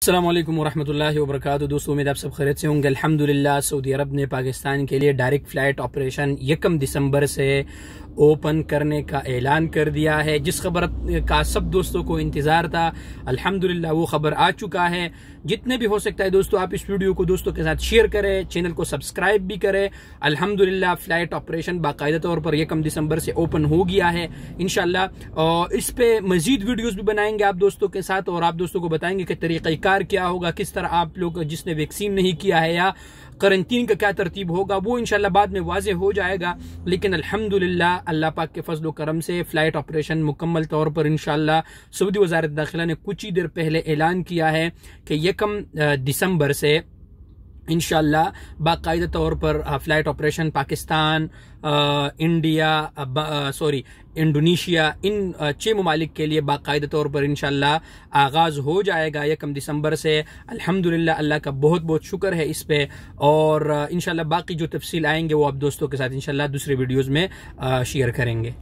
अस्सलाम वालेकुम वरहमतुल्लाहि वबरकातुहू। दोस्तों, उम्मीद आप सब खैरियत से होंगे। अल्हम्दुलिल्लाह सऊदी अरब ने पाकिस्तान के लिए डायरेक्ट फ्लाइट ऑपरेशन 1 दिसंबर से ओपन करने का ऐलान कर दिया है। जिस खबर का सब दोस्तों को इंतजार था, अल्हम्दुलिल्लाह वो खबर आ चुका है। जितने भी हो सकता है दोस्तों, आप इस वीडियो को दोस्तों के साथ शेयर करें, चैनल को सब्सक्राइब भी करें। अल्हम्दुलिल्लाह फ्लाइट ऑपरेशन बाकायदा तौर पर 1 दिसंबर से ओपन हो गया है इंशाल्लाह। और इस पे मजीद वीडियोस भी बनाएंगे आप दोस्तों के साथ, और आप दोस्तों को बताएंगे कि तरीक़ाकार क्या होगा, किस तरह आप लोग जिसने वैक्सीन नहीं किया है या क्वारंटीन का क्या तरतीब होगा, वो इंशाल्लाह बाद में वाज़े हो जाएगा। लेकिन अल्हम्दुलिल्लाह अल्लाह पाक के फजल करम से फ्लाइट ऑपरेशन मुकम्मल तौर पर इंशाल्लाह सऊदी वज़ारत दाखिला ने कुछ ही देर पहले ऐलान किया है कि 1 दिसंबर से इंशाल्लाह बाकायदा तौर पर फ्लाइट ऑपरेशन पाकिस्तान, इंडोनेशिया, इन 6 ममालिक के लिए बाकायदा तौर पर इंशाल्लाह आगाज़ हो जाएगा 1 दिसंबर से। अल्हम्दुलिल्लाह अल्लाह का बहुत बहुत शुक्र है इस पे। और इंशाल्लाह बाकी जो तफसील आएंगे वो आप दोस्तों के साथ इंशाल्लाह दूसरे वीडियोज़ में शेयर करेंगे।